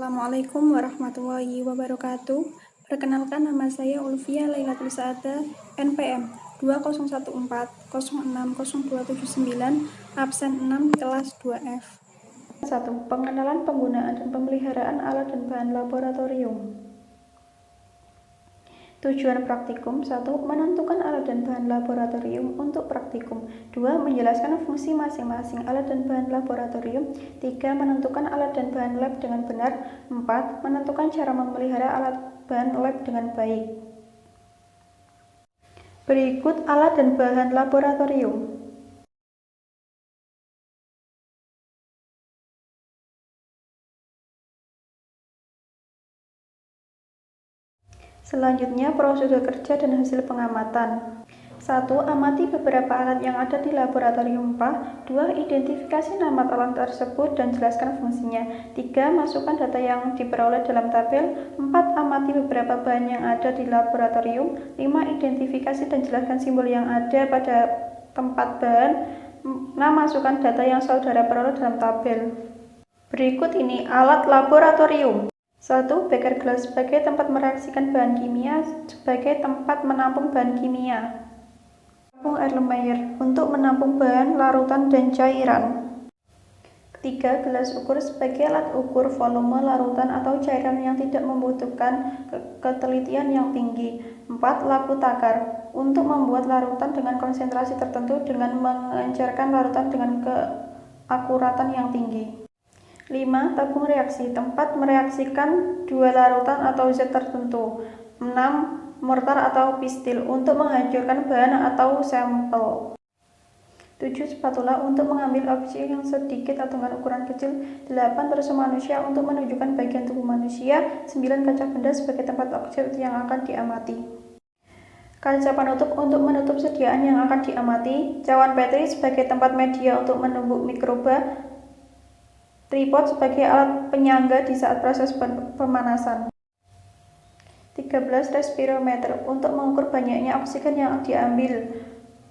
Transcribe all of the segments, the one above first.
Assalamualaikum warahmatullahi wabarakatuh. Perkenalkan, nama saya Ulfia Lailatul Saada, NPM 2014060279, absen 6, kelas 2F. 1. Pengenalan penggunaan dan pemeliharaan alat dan bahan laboratorium. Tujuan praktikum. 1. Menentukan alat dan bahan laboratorium untuk praktikum. 2. Menjelaskan fungsi masing-masing alat dan bahan laboratorium. 3. Menentukan alat dan bahan lab dengan benar. 4. Menentukan cara memelihara alat bahan lab dengan baik. Berikut alat dan bahan laboratorium. Selanjutnya, prosedur kerja dan hasil pengamatan. 1. Amati beberapa alat yang ada di laboratorium PA. 2. Identifikasi nama alat tersebut dan jelaskan fungsinya. 3. Masukkan data yang diperoleh dalam tabel. 4. Amati beberapa bahan yang ada di laboratorium. 5. Identifikasi dan jelaskan simbol yang ada pada tempat bahan. 6. Masukkan data yang saudara peroleh dalam tabel. Berikut ini alat laboratorium. 1. Beker gelas sebagai tempat mereaksikan bahan kimia, sebagai tempat menampung bahan kimia. Tabung Erlenmeyer untuk menampung bahan, larutan, dan cairan. 3. Gelas ukur sebagai alat ukur volume, larutan, atau cairan yang tidak membutuhkan ketelitian yang tinggi. 4. Labu takar untuk membuat larutan dengan konsentrasi tertentu dengan mengencerkan larutan dengan keakuratan yang tinggi. 5. Tabung reaksi, tempat mereaksikan dua larutan atau zat tertentu. 6. Mortar atau pistil untuk menghancurkan bahan atau sampel. 7. Spatula untuk mengambil objek yang sedikit atau dengan ukuran kecil. 8. Torso manusia untuk menunjukkan bagian tubuh manusia. 9. Kaca benda sebagai tempat objek yang akan diamati. Kaca penutup untuk menutup sediaan yang akan diamati. Cawan Petri sebagai tempat media untuk menumbuk mikroba. Tripod sebagai alat penyangga di saat proses pemanasan. 13. Respirometer untuk mengukur banyaknya oksigen yang diambil.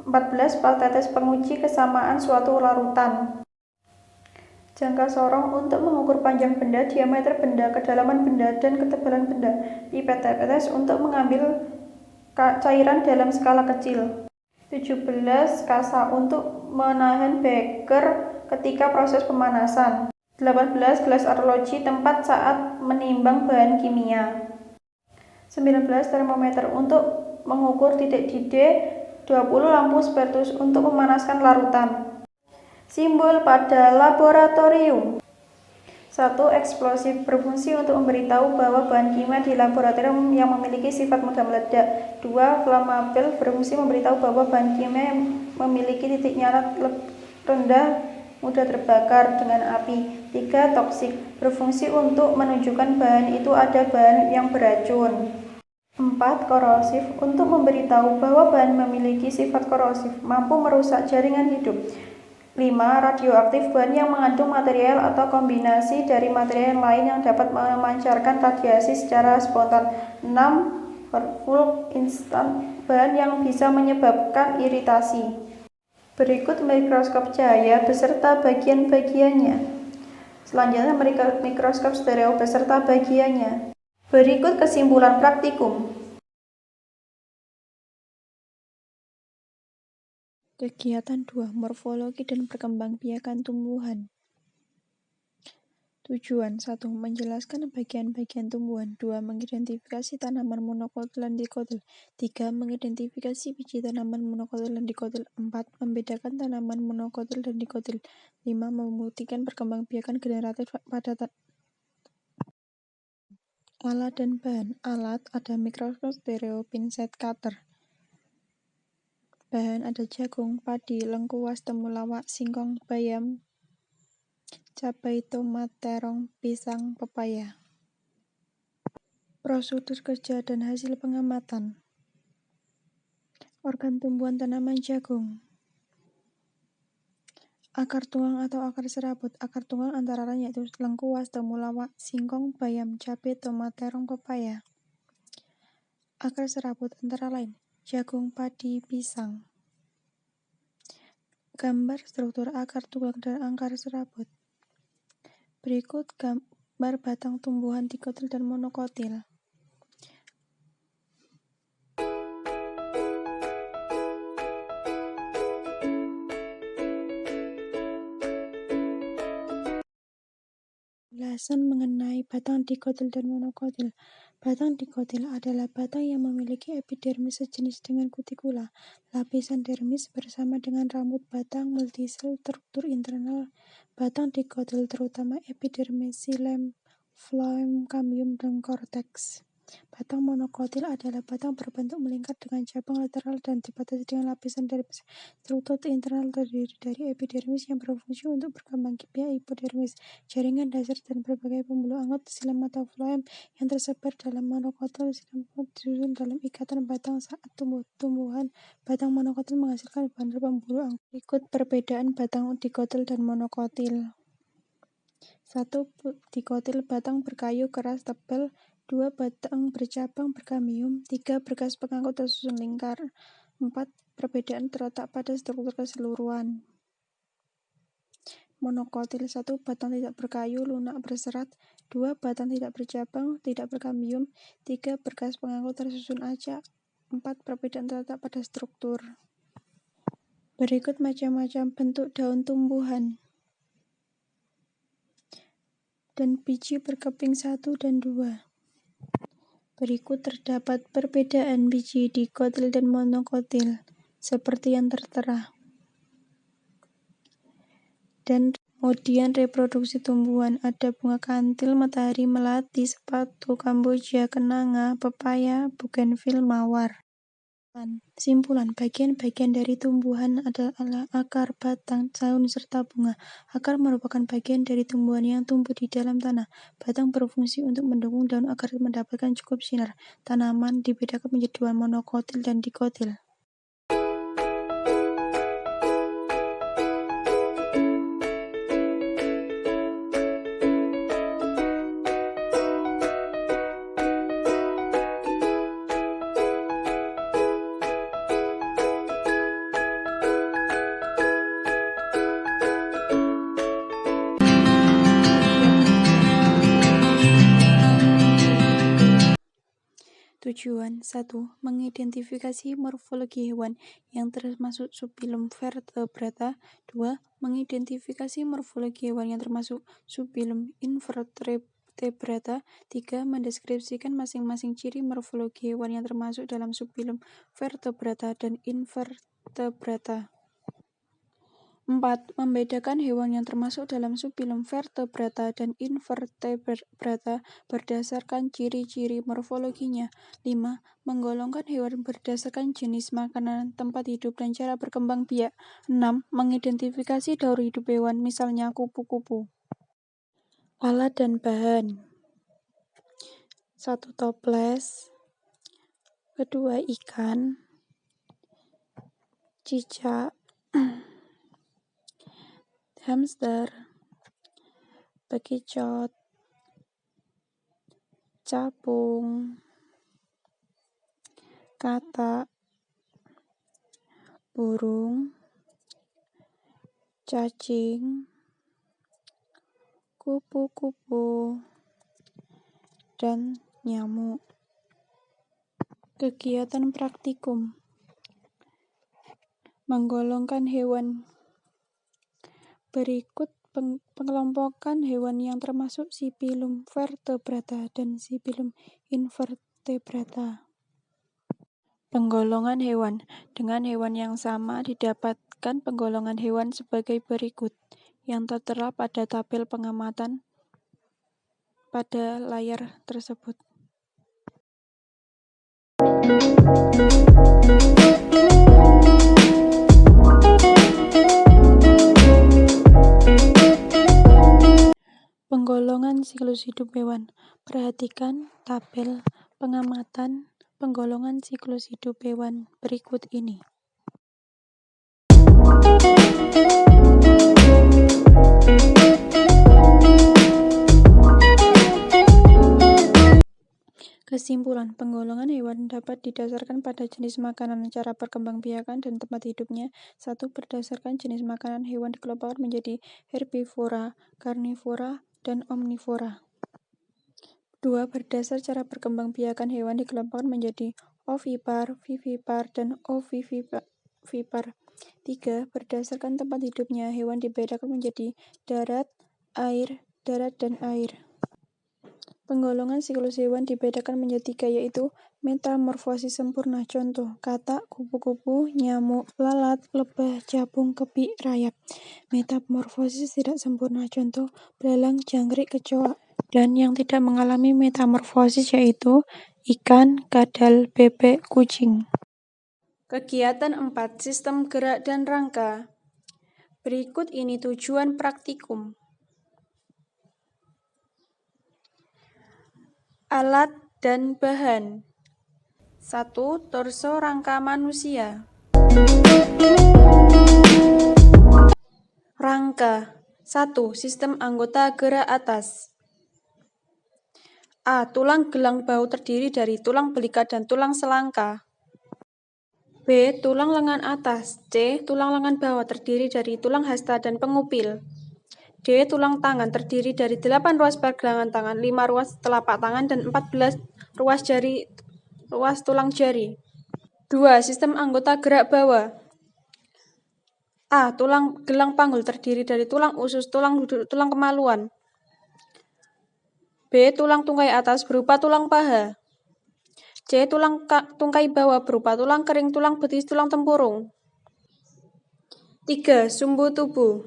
14. Paletes penguji kesamaan suatu larutan. Jangka sorong untuk mengukur panjang benda, diameter benda, kedalaman benda, dan ketebalan benda. Pipet tetes untuk mengambil cairan dalam skala kecil. 17. Kasa untuk menahan beker ketika proses pemanasan. 18. Gelas arloji, tempat saat menimbang bahan kimia. 19. Termometer untuk mengukur titik didih. 20. Lampu spertus untuk memanaskan larutan. Simbol pada laboratorium. 1. Eksplosif berfungsi untuk memberitahu bahwa bahan kimia di laboratorium yang memiliki sifat mudah meledak. 2. Flammable berfungsi memberitahu bahwa bahan kimia yang memiliki titik nyala rendah mudah terbakar dengan api. 3. Toksik berfungsi untuk menunjukkan bahan itu ada bahan yang beracun. 4. Korosif untuk memberitahu bahwa bahan memiliki sifat korosif, mampu merusak jaringan hidup. 5. Radioaktif bahan yang mengandung material atau kombinasi dari material lain yang dapat memancarkan radiasi secara spontan. 6. Full instant bahan yang bisa menyebabkan iritasi. Berikut mikroskop cahaya beserta bagian-bagiannya. Selanjutnya mikroskop stereo beserta bagiannya. Berikut kesimpulan praktikum. Kegiatan 2. Morfologi dan perkembangbiakan tumbuhan. Tujuan 1. Menjelaskan bagian-bagian tumbuhan. 2. Mengidentifikasi tanaman monokotil dan dikotil. 3. Mengidentifikasi biji tanaman monokotil dan dikotil. 4. Membedakan tanaman monokotil dan dikotil. 5. Membuktikan perkembangbiakan generatif pada alat dan bahan. Alat ada mikroskop stereo, pinset, cutter. Bahan ada jagung, padi, lengkuas, temulawak, singkong, bayam, cabai, tomat, terong, pisang, pepaya. Prosedur kerja dan hasil pengamatan. Organ tumbuhan tanaman jagung. Akar tunggang atau akar serabut. Akar tunggang antara lain yaitu lengkuas, temulawak, singkong, bayam, cabai, tomat, terong, pepaya. Akar serabut antara lain jagung, padi, pisang. Gambar struktur akar tunggang dan akar serabut. Berikut gambar batang tumbuhan dikotil dan monokotil. Penjelasan mengenai batang dikotil dan monokotil. Batang dikotil adalah batang yang memiliki epidermis sejenis dengan kutikula, lapisan dermis bersama dengan rambut batang multisel struktur internal. Batang dikotil terutama epidermis, xilem, phloem, cambium, dan korteks. Batang monokotil adalah batang berbentuk melingkar dengan cabang lateral dan dibatasi dengan lapisan dermis. Struktur internal terdiri dari epidermis yang berfungsi untuk berkembang biak, hipodermis, jaringan dasar, dan berbagai pembuluh anggota xilem atau phloem yang tersebar dalam monokotil. Xilem disusun dalam ikatan batang saat tumbuhan. Batang monokotil menghasilkan bandul pembuluh anggota. Berikut perbedaan batang dikotil dan monokotil. 1. Dikotil batang berkayu keras tebal. 2. Batang bercabang berkambium. 3. Berkas pengangkut tersusun lingkar. 4. Perbedaan terletak pada struktur keseluruhan. Monokotil. 1. Batang tidak berkayu, lunak berserat. 2. Batang tidak bercabang, tidak berkambium. 3. Berkas pengangkut tersusun acak. 4. Perbedaan terletak pada struktur. Berikut macam-macam bentuk daun tumbuhan dan biji berkeping 1 dan 2. Berikut terdapat perbedaan biji dikotil dan monokotil, seperti yang tertera. Dan kemudian reproduksi tumbuhan, ada bunga kantil, matahari melati, sepatu, kamboja, kenanga, pepaya, bougainville, mawar. Simpulan, bagian-bagian dari tumbuhan adalah akar, batang, daun, serta bunga. Akar merupakan bagian dari tumbuhan yang tumbuh di dalam tanah. Batang berfungsi untuk mendukung daun agar mendapatkan cukup sinar. Tanaman dibedakan menjadi dua, monokotil dan dikotil. Tujuan 1. Mengidentifikasi morfologi hewan yang termasuk subfilum vertebrata. 2. Mengidentifikasi morfologi hewan yang termasuk subfilum invertebrata. 3. Mendeskripsikan masing-masing ciri morfologi hewan yang termasuk dalam subfilum vertebrata dan invertebrata. 4. Membedakan hewan yang termasuk dalam subfilum vertebrata dan invertebrata berdasarkan ciri-ciri morfologinya. 5. Menggolongkan hewan berdasarkan jenis makanan, tempat hidup, dan cara berkembang biak. 6. Mengidentifikasi daur hidup hewan, misalnya kupu-kupu. Alat dan bahan. 1. Toples. 2. Ikan, cicak, hamster, bekicot, capung, katak, burung, cacing, kupu-kupu, dan nyamuk. Kegiatan praktikum. Menggolongkan hewan. Berikut pengelompokan hewan yang termasuk subfilum vertebrata dan subfilum invertebrata. Penggolongan hewan. Dengan hewan yang sama didapatkan penggolongan hewan sebagai berikut, yang tertera pada tabel pengamatan pada layar tersebut. Penggolongan siklus hidup hewan. Perhatikan tabel pengamatan penggolongan siklus hidup hewan berikut ini. Kesimpulan, penggolongan hewan dapat didasarkan pada jenis makanan, cara perkembangbiakan, dan tempat hidupnya. 1. Berdasarkan jenis makanan, hewan dikelompokkan menjadi herbivora, karnivora, dan omnivora. 2. Berdasar cara perkembangbiakan hewan dikelompokkan menjadi ovipar, vivipar, dan ovivipar. 3. Berdasarkan tempat hidupnya, hewan dibedakan menjadi darat, dan air. Penggolongan siklus hewan dibedakan menjadi 3, yaitu metamorfosis sempurna. Contoh, katak, kupu-kupu, nyamuk, lalat, lebah, capung, kepik, rayap. Metamorfosis tidak sempurna. Contoh, belalang, jangkrik, kecoa. Dan yang tidak mengalami metamorfosis yaitu ikan, kadal, bebek, kucing. Kegiatan 4. Sistem gerak dan rangka. Berikut ini tujuan praktikum. Alat dan bahan. 1. Torso rangka manusia. Rangka. 1. Sistem anggota gerak atas. A. Tulang gelang bahu terdiri dari tulang belika dan tulang selangka. B. Tulang lengan atas. C. Tulang lengan bawah terdiri dari tulang hasta dan pengupil. D. Tulang tangan terdiri dari 8 ruas pergelangan tangan, 5 ruas telapak tangan, dan 14 ruas tulang jari. 2. Sistem anggota gerak bawah. A. Tulang gelang panggul terdiri dari tulang usus, tulang duduk, tulang kemaluan. B. Tulang tungkai atas berupa tulang paha. C. Tulang tungkai bawah berupa tulang kering, tulang betis, tulang tempurung. 3. Sumbu tubuh.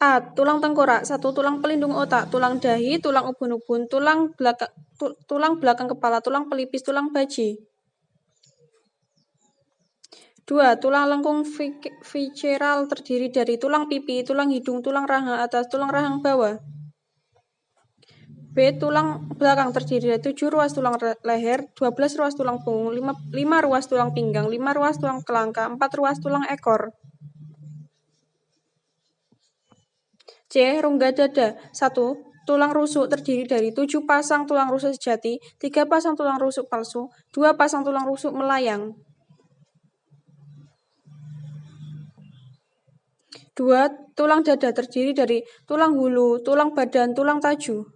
A. Tulang tengkorak. 1. Tulang pelindung otak, tulang dahi, tulang ubun-ubun, tulang belakang kepala, tulang pelipis, tulang baji. 2. Tulang lengkung visceral terdiri dari tulang pipi, tulang hidung, tulang rahang atas, tulang rahang bawah. B. Tulang belakang terdiri dari 7 ruas tulang leher, 12 ruas tulang punggung, 5 ruas tulang pinggang, 5 ruas tulang kelangka, 4 ruas tulang ekor. C. Rongga dada. 1. Tulang rusuk terdiri dari 7 pasang tulang rusuk sejati, 3 pasang tulang rusuk palsu, 2 pasang tulang rusuk melayang. 2. Tulang dada terdiri dari tulang hulu, tulang badan, tulang taju.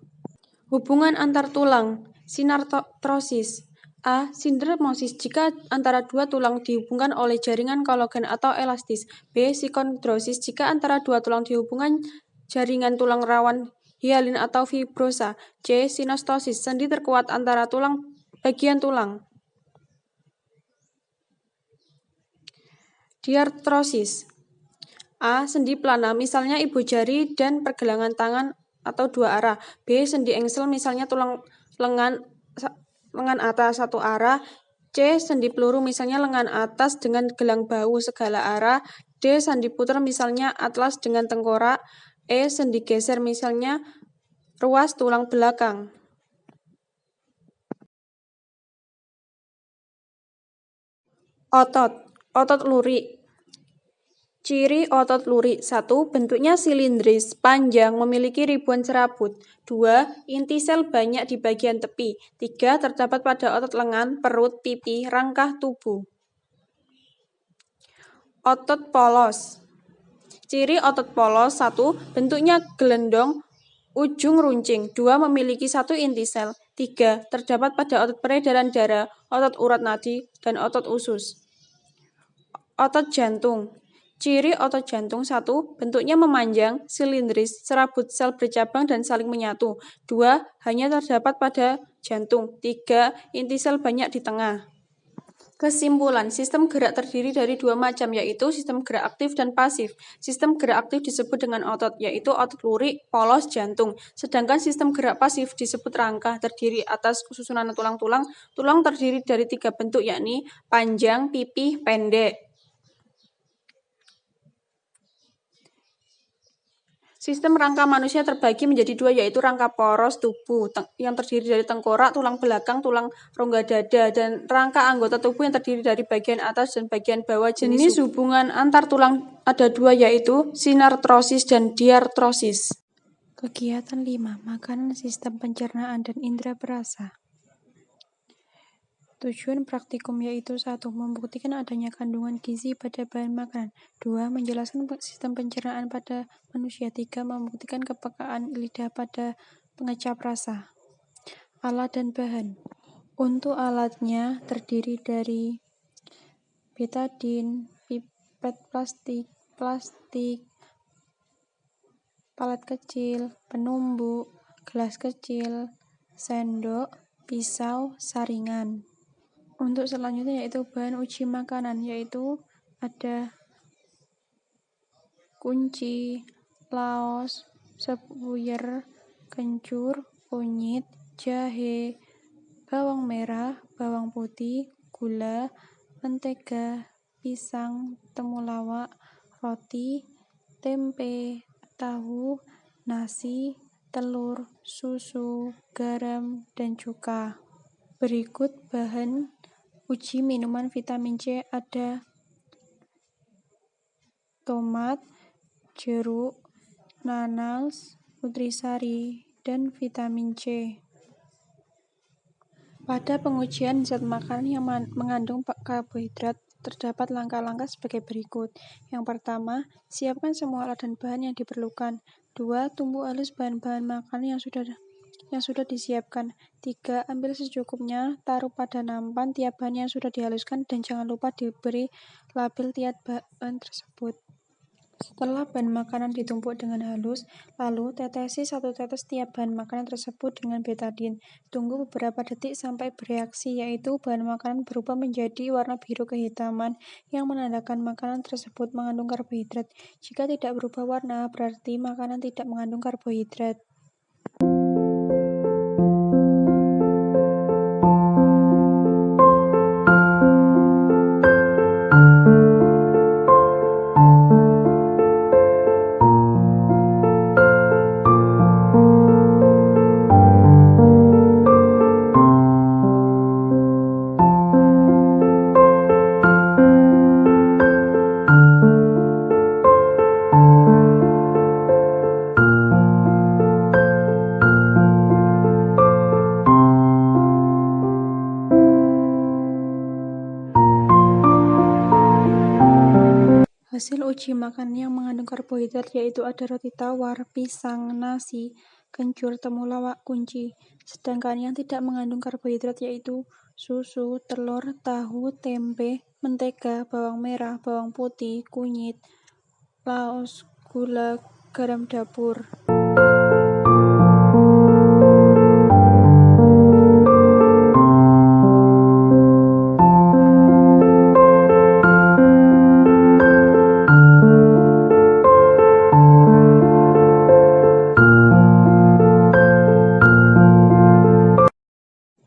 Hubungan antar tulang. Sinartrosis. A. Sindermosis jika antara dua tulang dihubungkan oleh jaringan kolagen atau elastis. B. Sikondrosis jika antara dua tulang dihubungkan jaringan tulang rawan hialin atau fibrosa. C. Sinostosis sendi terkuat antara bagian tulang. Diartrosis. A. Sendi plana, misalnya ibu jari dan pergelangan tangan atau dua arah. B. Sendi engsel, misalnya tulang lengan atas satu arah. C. Sendi peluru, misalnya lengan atas dengan gelang bahu segala arah. D. Sendi puter, misalnya atlas dengan tengkorak. E. Sendi geser, misalnya ruas tulang belakang. Otot lurik. Ciri otot lurik. 1. Bentuknya silindris, panjang, memiliki ribuan serabut. 2. Inti sel banyak di bagian tepi. 3. Terdapat pada otot lengan, perut, pipi, rangkah tubuh. Otot polos. Ciri otot polos. 1. Bentuknya gelendong, ujung runcing. 2. Memiliki 1 inti sel. 3. Terdapat pada otot peredaran darah, otot urat nadi, dan otot usus. Otot jantung. Ciri otot jantung. 1. Bentuknya memanjang, silindris, serabut sel bercabang dan saling menyatu. 2. Hanya terdapat pada jantung. 3. Inti sel banyak di tengah. Kesimpulan, sistem gerak terdiri dari 2 macam, yaitu sistem gerak aktif dan pasif. Sistem gerak aktif disebut dengan otot, yaitu otot lurik, polos, jantung. Sedangkan sistem gerak pasif disebut rangka, terdiri atas susunan tulang-tulang. Tulang terdiri dari 3 bentuk, yakni panjang, pipih, pendek. Sistem rangka manusia terbagi menjadi 2, yaitu rangka poros tubuh yang terdiri dari tengkorak, tulang belakang, tulang rongga dada, dan rangka anggota tubuh yang terdiri dari bagian atas dan bagian bawah. Jenis hubungan antar tulang ada 2, yaitu sinartrosis dan diartrosis. Kegiatan 5. Makanan, sistem pencernaan, dan indera perasa. Tujuan praktikum yaitu 1. Membuktikan adanya kandungan gizi pada bahan makanan. 2. Menjelaskan sistem pencernaan pada manusia. 3. Membuktikan kepekaan lidah pada pengecap rasa. Alat dan bahan. Untuk alatnya terdiri dari betadin, pipet plastik, palet kecil, penumbuk, gelas kecil, sendok, pisau, saringan. Untuk selanjutnya yaitu bahan uji makanan, yaitu ada kunci, laos, sepuyer, kencur, kunyit, jahe, bawang merah, bawang putih, gula, mentega, pisang, temulawak, roti, tempe, tahu, nasi, telur, susu, garam, dan cuka. Berikut bahan uji minuman vitamin C ada tomat, jeruk, nanas, nutrisari, dan vitamin C. Pada pengujian zat makanan yang mengandung karbohidrat, terdapat langkah-langkah sebagai berikut. Yang pertama, siapkan semua alat dan bahan yang diperlukan. 2. Tumbuk halus bahan-bahan makanan yang sudah disiapkan. 3. Ambil secukupnya, taruh pada nampan tiap bahan yang sudah dihaluskan dan jangan lupa diberi label tiap bahan tersebut. Setelah bahan makanan ditumbuk dengan halus, lalu tetesi 1 tetes tiap bahan makanan tersebut dengan betadin. Tunggu beberapa detik sampai bereaksi, yaitu bahan makanan berubah menjadi warna biru kehitaman yang menandakan makanan tersebut mengandung karbohidrat. Jika tidak berubah warna, berarti makanan tidak mengandung karbohidrat. Hasil uji makan yang mengandung karbohidrat yaitu ada roti tawar, pisang, nasi, kencur, temulawak, kunci. Sedangkan yang tidak mengandung karbohidrat yaitu susu, telur, tahu, tempe, mentega, bawang merah, bawang putih, kunyit, laos, gula, garam dapur.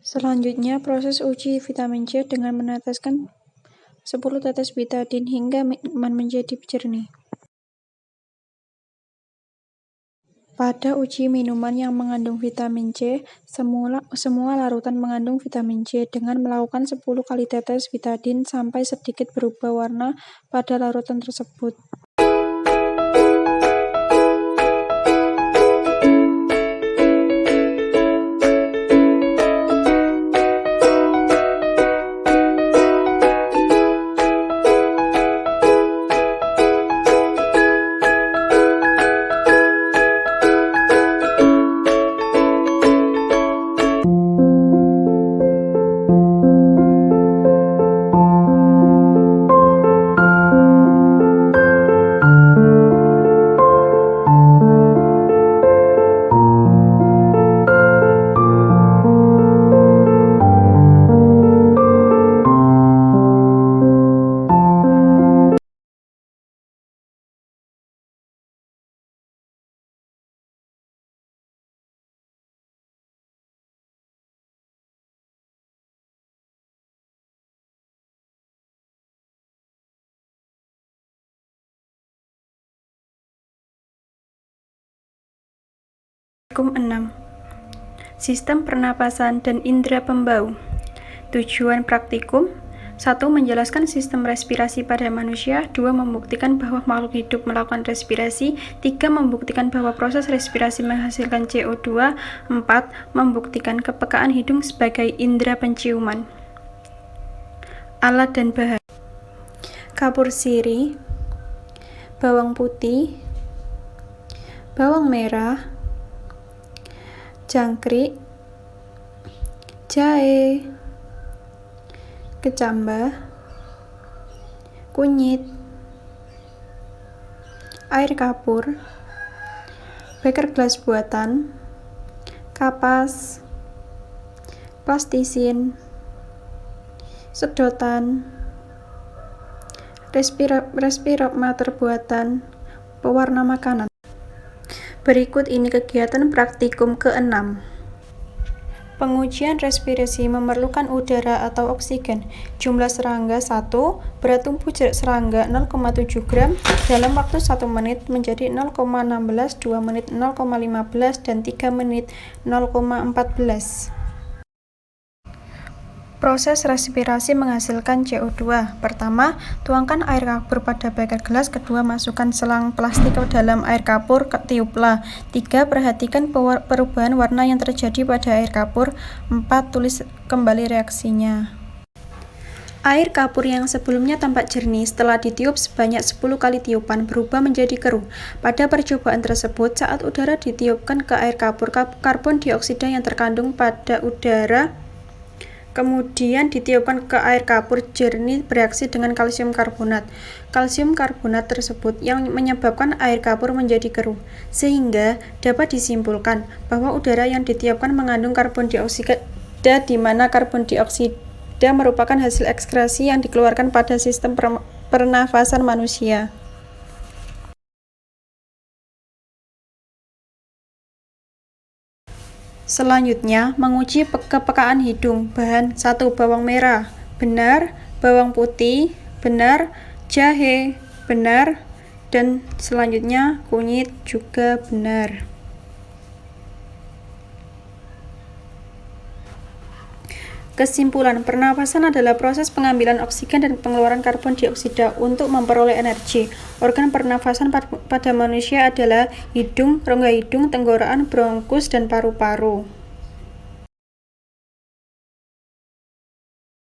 Selanjutnya, proses uji vitamin C dengan meneteskan 10 tetes betadin hingga minuman menjadi jernih. Pada uji minuman yang mengandung vitamin C, semua larutan mengandung vitamin C dengan melakukan 10 kali tetes betadin sampai sedikit berubah warna pada larutan tersebut. Praktikum 6. Sistem pernapasan dan indera pembau. Tujuan praktikum: 1. Menjelaskan sistem respirasi pada manusia. 2. Membuktikan bahwa makhluk hidup melakukan respirasi. 3. Membuktikan bahwa proses respirasi menghasilkan CO2. 4. Membuktikan kepekaan hidung sebagai indera penciuman. Alat dan bahan: kapur sirih, bawang putih, bawang merah, jangkrik, jahe, kecambah, kunyit, air kapur, beker gelas buatan, kapas, plastisin, sedotan, respirometer buatan, pewarna makanan. Berikut ini kegiatan praktikum ke-6. Pengujian respirasi memerlukan udara atau oksigen. Jumlah serangga 1, berat tubuh serangga 0,7 gram, dalam waktu 1 menit menjadi 0,16, 2 menit 0,15, dan 3 menit 0,14. Proses respirasi menghasilkan CO2. Pertama, tuangkan air kapur pada beker gelas. Kedua, masukkan selang plastik ke dalam air kapur, tiuplah. 3. Perhatikan perubahan warna yang terjadi pada air kapur. 4. Tulis kembali reaksinya. Air kapur yang sebelumnya tampak jernih setelah ditiup sebanyak 10 kali tiupan berubah menjadi keruh. Pada percobaan tersebut, saat udara ditiupkan ke air kapur, karbon dioksida yang terkandung pada udara kemudian ditiupkan ke air kapur jernih bereaksi dengan kalsium karbonat. Kalsium karbonat tersebut yang menyebabkan air kapur menjadi keruh, sehingga dapat disimpulkan bahwa udara yang ditiupkan mengandung karbon dioksida, di mana karbon dioksida merupakan hasil ekskresi yang dikeluarkan pada sistem pernafasan manusia. Selanjutnya, menguji kepekaan hidung. Bahan 1. Bawang merah, benar. Bawang putih, benar. Jahe, benar. Dan selanjutnya, kunyit juga benar. Kesimpulan, pernapasan adalah proses pengambilan oksigen dan pengeluaran karbon dioksida untuk memperoleh energi. Organ pernafasan pada manusia adalah hidung, rongga hidung, tenggorokan, bronkus, dan paru-paru.